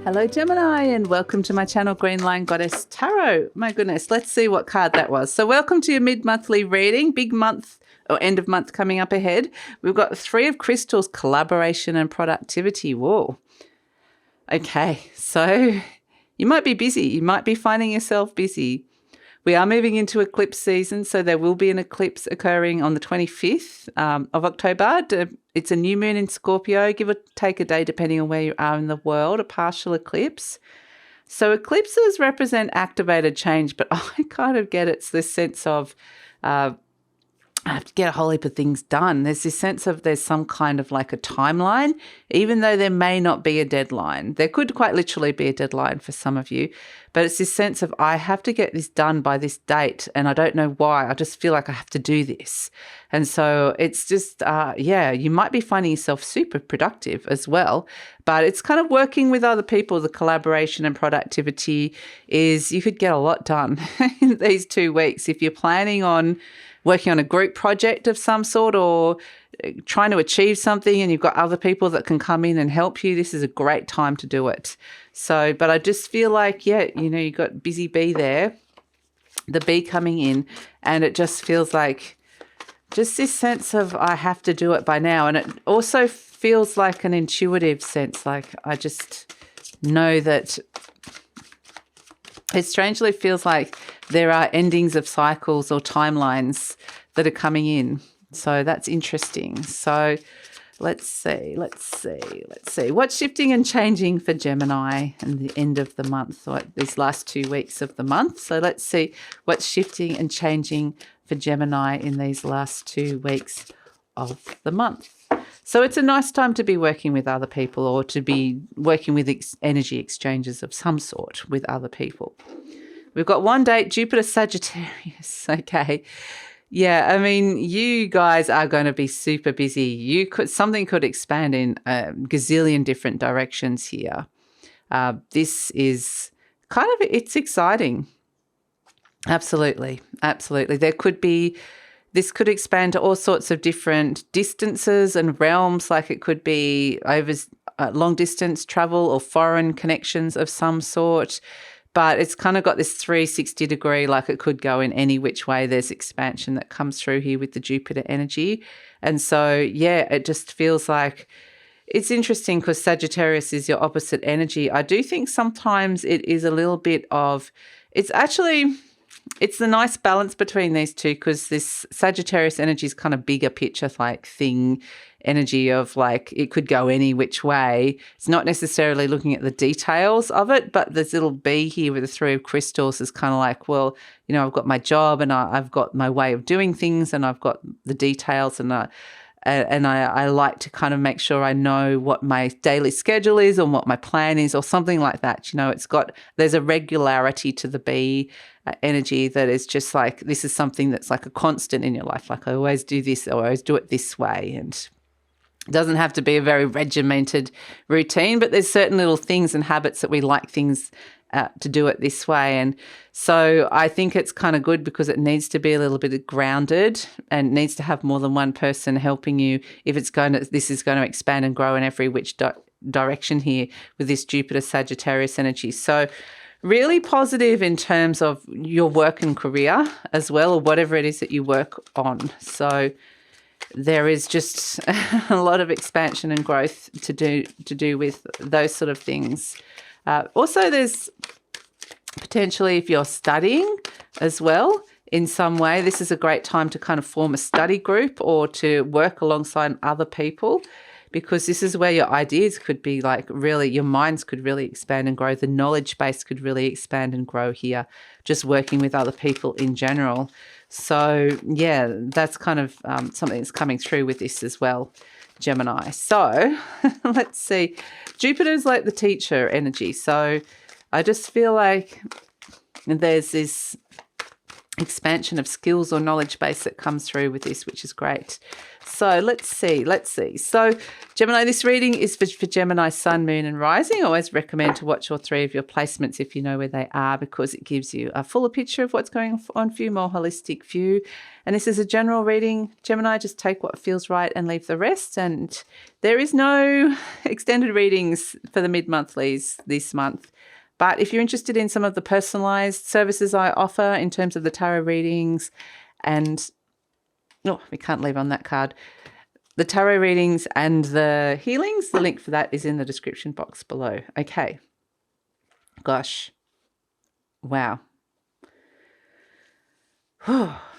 Hello Gemini and welcome to my channel Green Line Goddess Tarot. My goodness, let's see what card that was. So welcome to your mid-monthly reading, big month or end of month coming up ahead. We've got Three of Crystals, collaboration and productivity. Whoa. Okay, so you might be busy. You might be finding yourself busy. We are moving into eclipse season, so there will be an eclipse occurring on the 25th of October. It's a new moon in Scorpio, give or take a day depending on where you are in the world, a partial eclipse. So eclipses represent activated change, but I kind of get it's this sense of I have to get a whole heap of things done. There's this sense of there's some kind of like a timeline, even though there may not be a deadline. There could quite literally be a deadline for some of you, but it's this sense of I have to get this done by this date and I don't know why. I just feel like I have to do this. And so it's just, you might be finding yourself super productive as well, but it's kind of working with other people. The collaboration and productivity is you could get a lot done in these 2 weeks. If you're planning on working on a group project of some sort or trying to achieve something and you've got other people that can come in and help you, this is a great time to do it. So, but I just feel like, you've got busy bee there, the bee coming in, and it just feels like just this sense of I have to do it by now. And it also feels like an intuitive sense, like I just know that it strangely feels like there are endings of cycles or timelines that are coming in. So that's interesting. So let's see. What's shifting and changing for Gemini in the end of the month, or these last 2 weeks of the month? So let's see what's shifting and changing for Gemini in these last 2 weeks of the month. So it's a nice time to be working with other people or to be working with energy exchanges of some sort with other people. We've got one date, Jupiter Sagittarius. Okay. Yeah, I mean, you guys are going to be super busy. Something could expand in a gazillion different directions here. This is it's exciting. Absolutely. This could expand to all sorts of different distances and realms, like it could be over long distance travel or foreign connections of some sort. But it's kind of got this 360 degree, like it could go in any which way. There's expansion that comes through here with the Jupiter energy. And so, it just feels like it's interesting because Sagittarius is your opposite energy. I do think sometimes it is a little bit of, it's the nice balance between these two, because this Sagittarius energy is kind of bigger picture like thing energy of like it could go any which way. It's not necessarily looking at the details of it, but this little bee here with the Three of Crystals is kind of like, well, I've got my job and I've got my way of doing things and I've got the details and I like to kind of make sure I know what my daily schedule is or what my plan is or something like that. There's a regularity to the bee energy that is just like, this is something that's like a constant in your life. Like I always do this or I always do it this way. And it doesn't have to be a very regimented routine, but there's certain little things and habits that we like things to do it this way. And so I think it's kind of good because it needs to be a little bit grounded and needs to have more than one person helping you if this is going to expand and grow in every which direction here with this Jupiter Sagittarius energy. So really positive in terms of your work and career as well, or whatever it is that you work on. So there is just a lot of expansion and growth to do with those sort of things. Also, there's potentially if you're studying as well in some way, this is a great time to kind of form a study group or to work alongside other people, because this is where your ideas could be like really, your minds could really expand and grow. The knowledge base could really expand and grow here, just working with other people in general. So, that's kind of something that's coming through with this as well, Gemini. So, let's see. Jupiter's like the teacher energy. So, I just feel like there's this expansion of skills or knowledge base that comes through with this, which is great. So let's see. So Gemini, this reading is for Gemini Sun, Moon and Rising. I always recommend to watch all 3 of your placements if you know where they are, because it gives you a fuller picture of what's going on for you, more holistic view. And this is a general reading. Gemini, just take what feels right and leave the rest. And there is no extended readings for the mid-monthlies this month. But if you're interested in some of the personalized services I offer in terms of the tarot readings and, we can't leave on that card, the tarot readings and the healings, the link for that is in the description box below. Okay. Gosh. Wow.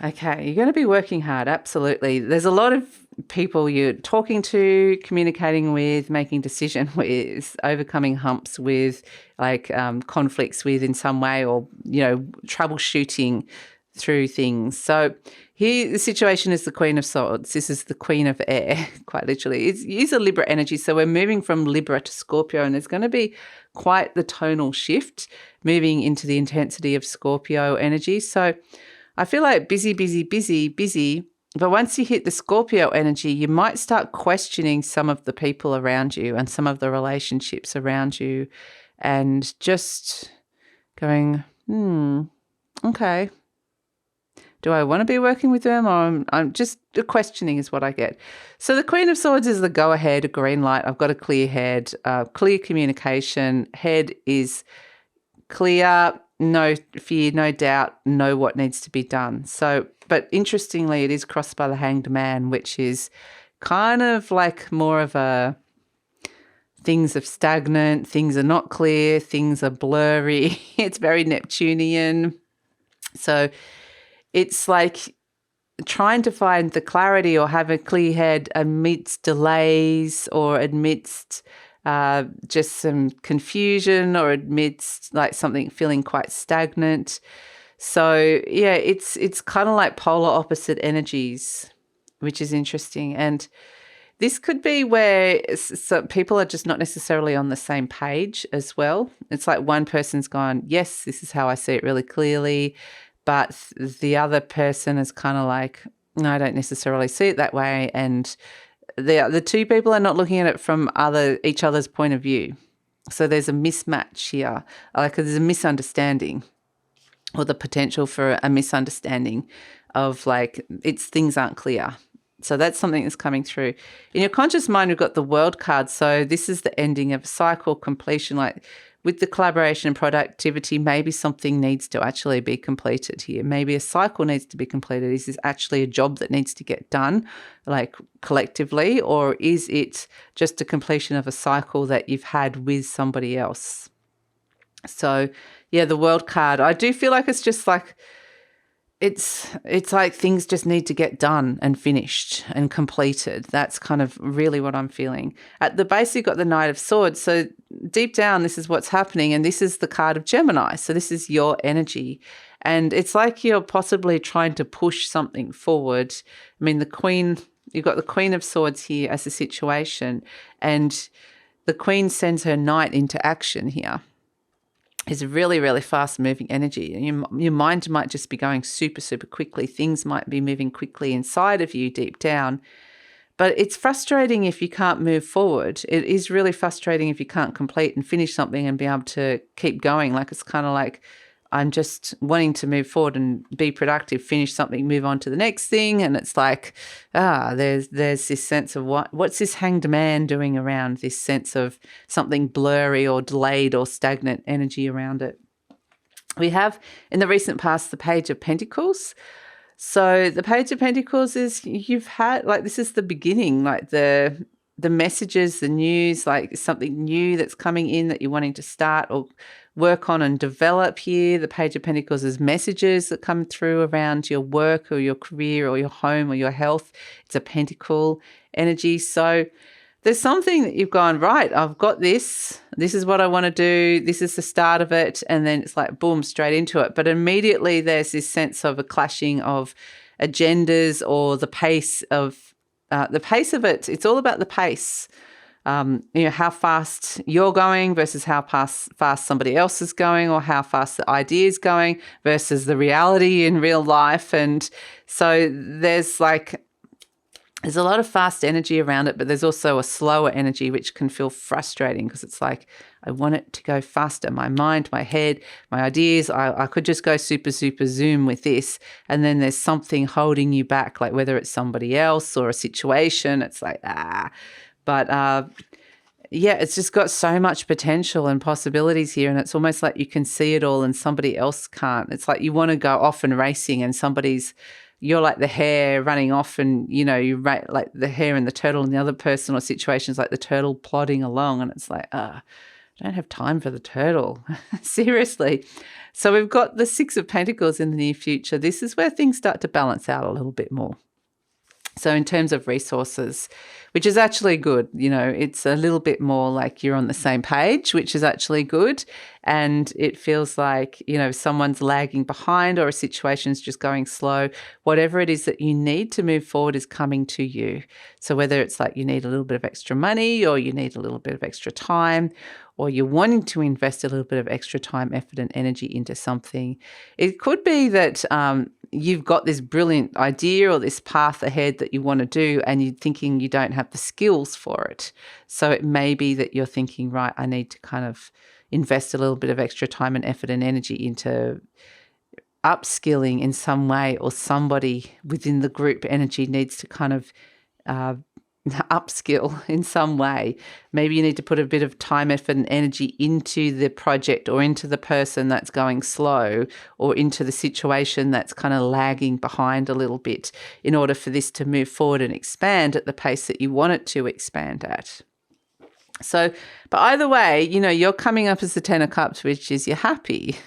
Okay, you're going to be working hard, absolutely. There's a lot of people you're talking to, communicating with, making decision with, overcoming humps with, like conflicts with in some way, or, troubleshooting through things. So here the situation is the Queen of Swords. This is the Queen of Air, quite literally. It's a Libra energy, so we're moving from Libra to Scorpio, and there's going to be quite the tonal shift moving into the intensity of Scorpio energy. So I feel like busy. But once you hit the Scorpio energy, you might start questioning some of the people around you and some of the relationships around you, and just going, okay, do I want to be working with them? Or I'm just questioning is what I get. So the Queen of Swords is the go-ahead, a green light. I've got a clear head, clear communication. Head is clear, no fear, no doubt, know what needs to be done. So, but interestingly, it is crossed by the Hanged Man, which is kind of like more of a things are stagnant, things are not clear, things are blurry. It's very Neptunian. So it's like trying to find the clarity or have a clear head amidst delays or amidst just some confusion or amidst like something feeling quite stagnant. So yeah, it's kind of like polar opposite energies, which is interesting. And this could be where some people are just not necessarily on the same page as well. It's like one person's gone, yes, this is how I see it really clearly, but the other person is kind of like, no, I don't necessarily see it that way. And the 2 people are not looking at it from each other's point of view. So there's a mismatch here, like there's a misunderstanding or the potential for a misunderstanding of like things aren't clear. So that's something that's coming through. In your conscious mind, we've got the World card. So this is the ending of a cycle, completion, like with the collaboration and productivity, maybe something needs to actually be completed here. Maybe a cycle needs to be completed. Is this actually a job that needs to get done, like collectively, or is it just a completion of a cycle that you've had with somebody else? So, yeah, the World card, I do feel like it's just like, it's like things just need to get done and finished and completed. That's kind of really what I'm feeling. At the base, you've got the Knight of Swords. So deep down, this is what's happening. And this is the card of Gemini. So this is your energy. And it's like you're possibly trying to push something forward. I mean, you've got the Queen of Swords here as a situation. And the Queen sends her knight into action here. Is really, really fast-moving energy. Your mind might just be going super, super quickly. Things might be moving quickly inside of you deep down. But it's frustrating if you can't move forward. It is really frustrating if you can't complete and finish something and be able to keep going. Like it's kind of like I'm just wanting to move forward and be productive, finish something, move on to the next thing. And it's like, there's this sense of what's this Hanged Man doing around this sense of something blurry or delayed or stagnant energy around it. We have in the recent past the Page of Pentacles. So the Page of Pentacles is you've had like this is the beginning, like the messages, the news, like something new that's coming in that you're wanting to start or work on and develop here. The Page of Pentacles is messages that come through around your work or your career or your home or your health. It's a pentacle energy. So there's something that you've gone, right, I've got this. This is what I want to do. This is the start of it. And then it's like, boom, straight into it. But immediately there's this sense of a clashing of agendas or the pace of it. It's all about the pace how fast you're going versus how fast somebody else is going, or how fast the idea is going versus the reality in real life. And so there's a lot of fast energy around it, but there's also a slower energy, which can feel frustrating because it's like, I want it to go faster. My mind, my head, my ideas, I could just go super, super zoom with this. And then there's something holding you back, like whether it's somebody else or a situation. It's like, But it's just got so much potential and possibilities here. And it's almost like you can see it all and somebody else can't. It's like you want to go off and racing and you're like the hare running off, and, you rate like the hare and the turtle, and the other person or situations like the turtle plodding along. And it's like, I don't have time for the turtle. Seriously. So we've got the Six of Pentacles in the near future. This is where things start to balance out a little bit more. So in terms of resources, which is actually good, it's a little bit more like you're on the same page, which is actually good. And it feels like, someone's lagging behind or a situation's just going slow. Whatever it is that you need to move forward is coming to you. So whether it's like you need a little bit of extra money, or you need a little bit of extra time, or you're wanting to invest a little bit of extra time, effort, and energy into something, it could be that you've got this brilliant idea or this path ahead that you want to do, and you're thinking you don't have the skills for it. So it may be that you're thinking, right, I need to kind of invest a little bit of extra time and effort and energy into upskilling in some way, or somebody within the group energy needs to kind of upskill in some way. Maybe you need to put a bit of time, effort, and energy into the project, or into the person that's going slow, or into the situation that's kind of lagging behind a little bit, in order for this to move forward and expand at the pace that you want it to expand at. So, but either way, you're coming up as the Ten of Cups, which is you're happy.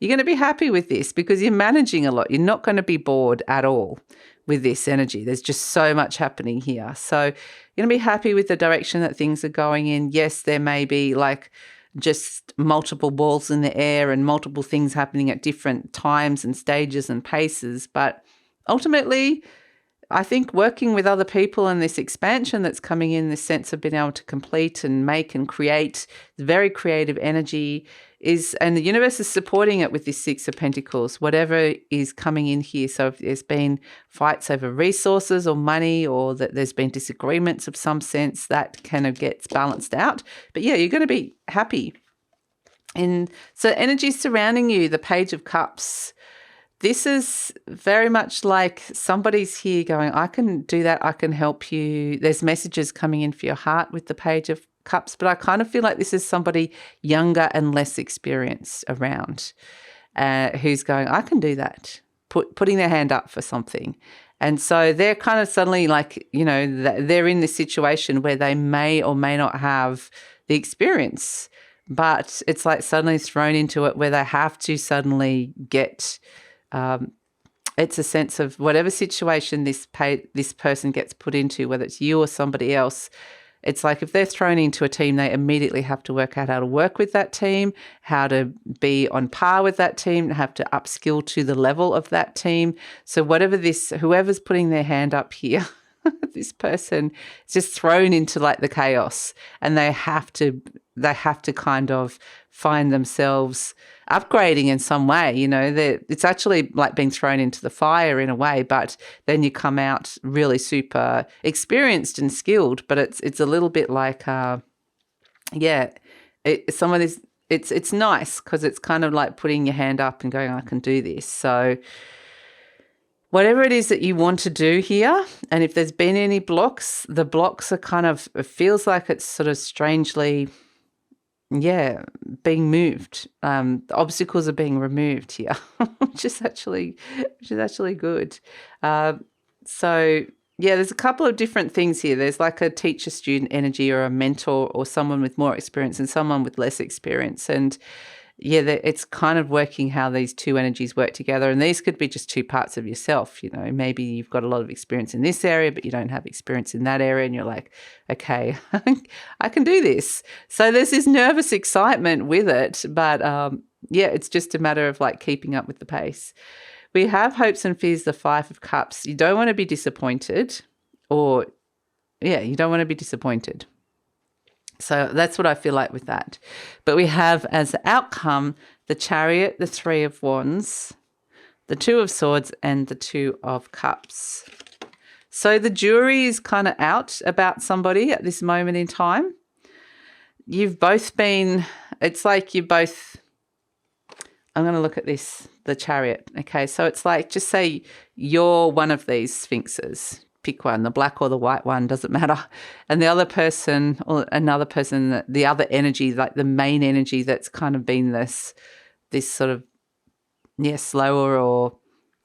You're going to be happy with this because you're managing a lot. You're not going to be bored at all with this energy. There's just so much happening here. So you're going to be happy with the direction that things are going in. Yes, there may be like just multiple balls in the air and multiple things happening at different times and stages and paces. But ultimately, I think working with other people and this expansion that's coming in, this sense of being able to complete and make and create, very creative energy and the universe is supporting it with this Six of Pentacles, whatever is coming in here. So if there's been fights over resources or money, or that there's been disagreements of some sense, that kind of gets balanced out. But yeah, you're going to be happy. And so energy surrounding you, the Page of Cups. This is very much like somebody's here going, I can do that, I can help you. There's messages coming in for your heart with the Page of Cups, but I kind of feel like this is somebody younger and less experienced around who's going, I can do that, putting their hand up for something. And so they're kind of suddenly like, they're in this situation where they may or may not have the experience, but it's like suddenly thrown into it where they have to suddenly get... it's a sense of whatever situation this person gets put into, whether it's you or somebody else. It's like if they're thrown into a team, they immediately have to work out how to work with that team, how to be on par with that team, have to upskill to the level of that team. So whoever's putting their hand up here, this person is just thrown into like the chaos, and they have to kind of find themselves upgrading in some way. It's actually like being thrown into the fire in a way, but then you come out really super experienced and skilled. But it's a little bit like, it's nice because it's kind of like putting your hand up and going, I can do this. So whatever it is that you want to do here, and if there's been any blocks, the blocks are kind of, it feels like it's sort of strangely, being moved. The obstacles are being removed here, which is actually good. There's a couple of different things here. There's like a teacher-student energy, or a mentor, or someone with more experience and someone with less experience. And it's kind of working how these two energies work together. And these could be just two parts of yourself. Maybe you've got a lot of experience in this area, but you don't have experience in that area. And you're like, okay, I can do this. So there's this nervous excitement with it. But it's just a matter of like keeping up with the pace. We have hopes and fears, the Five of Cups. You don't want to be disappointed, you don't want to be disappointed. So that's what I feel like with that. But we have as outcome the Chariot, the Three of Wands, the Two of Swords, and the Two of Cups. So the jury is kind of out about somebody at this moment in time. You've both been, it's like you both, I'm going to look at this, the Chariot. Okay, so it's like, just say you're one of these sphinxes. Pick one, the black or the white one, doesn't matter. And the other person or another person, the other energy, like the main energy that's kind of been this sort of, slower, or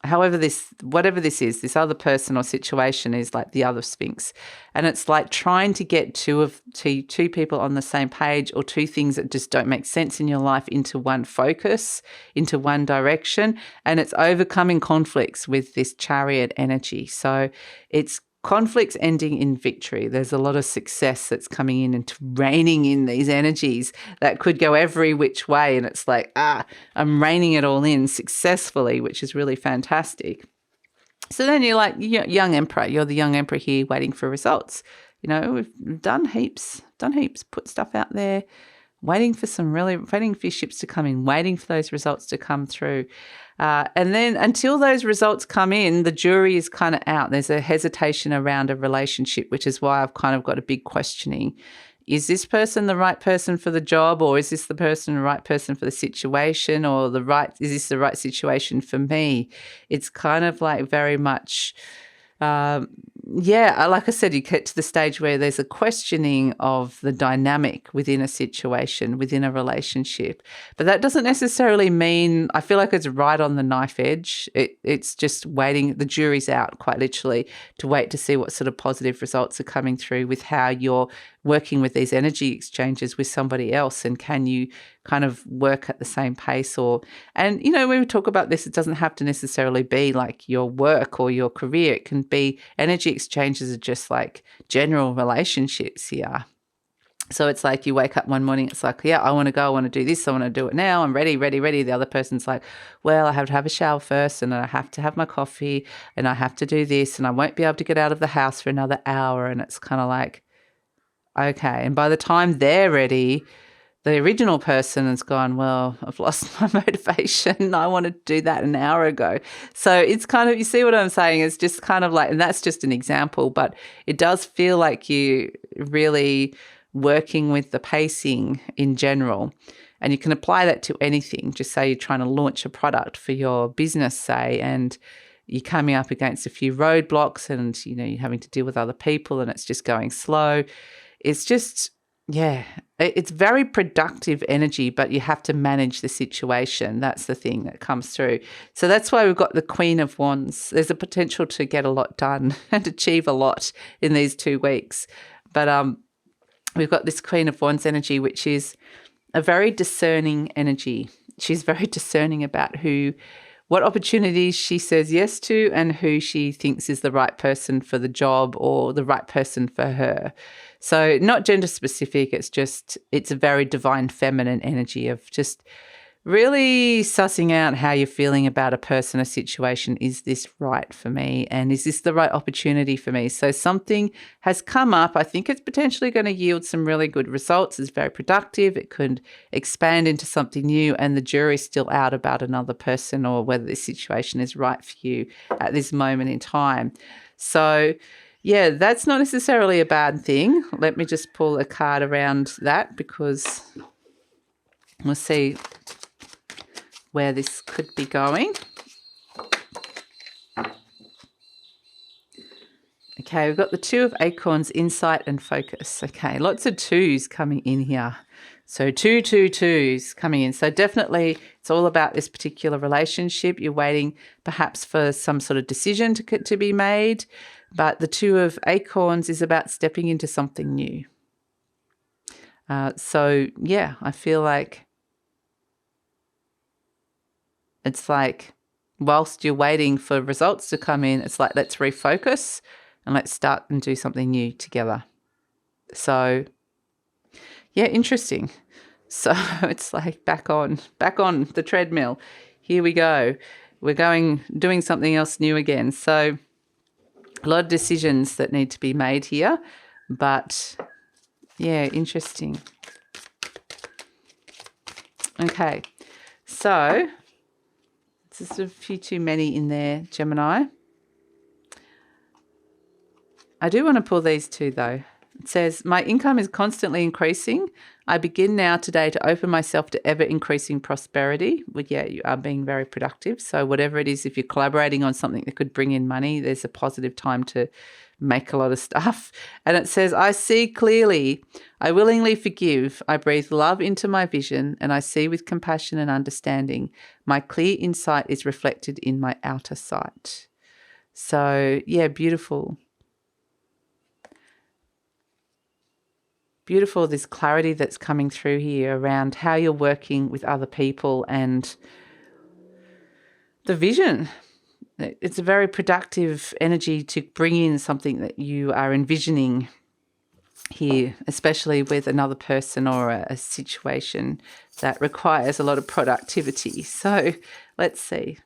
whatever this is, this other person or situation is like the other sphinx. And it's like trying to get two people on the same page, or two things that just don't make sense in your life into one focus, into one direction. And it's overcoming conflicts with this Chariot energy. So it's conflicts ending in victory. There's a lot of success that's coming in and reining in these energies that could go every which way. And it's like, I'm reining it all in successfully, which is really fantastic. So then you're like young emperor. You're the young emperor here waiting for results. We've done heaps, put stuff out there, waiting for your ships to come in, waiting for those results to come through. And then until those results come in, the jury is kind of out. There's a hesitation around a relationship, which is why I've kind of got a big questioning. Is this person the right person for the job, or is this the right person for the situation, or is this the right situation for me? It's kind of like very much, like I said, you get to the stage where there's a questioning of the dynamic within a situation, within a relationship. But that doesn't necessarily mean, I feel like it's right on the knife edge. It's just waiting, the jury's out quite literally, to wait to see what sort of positive results are coming through with how you're working with these energy exchanges with somebody else, and can you kind of work at the same pace? And when we talk about this, it doesn't have to necessarily be like your work or your career. It can be energy exchanges are just like general relationships here. So it's like you wake up one morning, it's like, I want to go, I want to do this, I want to do it now, I'm ready. The other person's like, well, I have to have a shower first, and I have to have my coffee, and I have to do this, and I won't be able to get out of the house for another hour. And it's kind of like, okay. And by the time they're ready, the original person has gone, well, I've lost my motivation. I wanted to do that an hour ago. So it's kind of, you see what I'm saying? It's just kind of like, and that's just an example, but it does feel like you really working with the pacing in general. And you can apply that to anything. Just say you're trying to launch a product for your business, say, and you're coming up against a few roadblocks, and, you're having to deal with other people, and it's just going slow. It's just, it's very productive energy, but you have to manage the situation. That's the thing that comes through. So that's why we've got the Queen of Wands. There's a potential to get a lot done and achieve a lot in these 2 weeks. But we've got this Queen of Wands energy, which is a very discerning energy. She's very discerning about what opportunities she says yes to, and who she thinks is the right person for the job or the right person for her. So not gender specific, it's a very divine feminine energy of just really sussing out how you're feeling about a person, a situation. Is this right for me? And is this the right opportunity for me? So something has come up. I think it's potentially going to yield some really good results. It's very productive. It could expand into something new, and the jury's still out about another person or whether this situation is right for you at this moment in time. So that's not necessarily a bad thing. Let me just pull a card around that, because we'll see where this could be going. Okay, we've got the Two of Acorns, insight and focus. Okay, lots of twos coming in here. So 2 coming in. So definitely it's all about this particular relationship. You're waiting perhaps for some sort of decision to be made. But the Two of Acorns is about stepping into something new. I feel like it's like whilst you're waiting for results to come in, it's like, let's refocus and let's start and do something new together. So, interesting. So it's like back on the treadmill. Here we go. We're doing something else new again. So a lot of decisions that need to be made here, but Yeah, interesting. Okay, so there's a few too many in there, Gemini. I do want to pull these two though. It says, my income is constantly increasing. I begin now today to open myself to ever increasing prosperity. Well, yeah, you are being very productive. So whatever it is, if you're collaborating on something that could bring in money, there's a positive time to make a lot of stuff. And it says, I see clearly. I willingly forgive. I breathe love into my vision and I see with compassion and understanding. My clear insight is reflected in my outer sight. So, yeah, beautiful. Beautiful, this clarity that's coming through here around how you're working with other people and the vision. It's a very productive energy to bring in something that you are envisioning here, especially with another person or a situation that requires a lot of productivity. So let's see.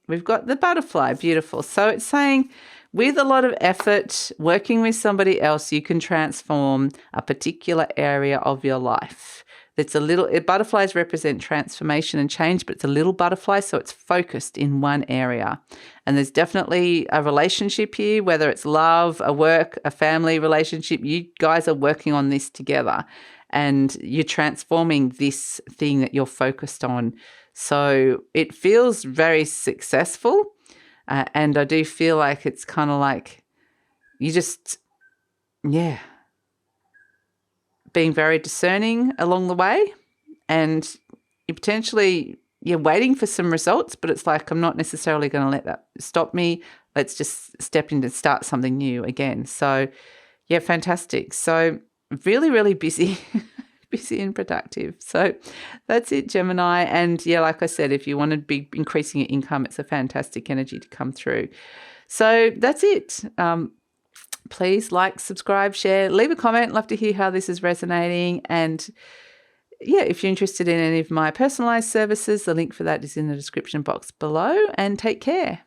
We've got the butterfly, beautiful. So it's saying, with a lot of effort, working with somebody else, you can transform a particular area of your life. It's butterflies represent transformation and change, but it's a little butterfly, so it's focused in one area. And there's definitely a relationship here, whether it's love, a work, a family relationship. You guys are working on this together and you're transforming this thing that you're focused on. So it feels very successful. And I do feel like it's kind of like you just, yeah, being very discerning along the way. And you're waiting for some results, but it's like, I'm not necessarily going to let that stop me. Let's just step in and start something new again. So, yeah, fantastic. So really, really busy. Busy and productive. So that's it, Gemini. And yeah, like I said, if you want to be increasing your income, it's a fantastic energy to come through. So that's it. Please like, subscribe, share, leave a comment. Love to hear how this is resonating. And yeah, if you're interested in any of my personalized services, the link for that is in the description box below. And take care.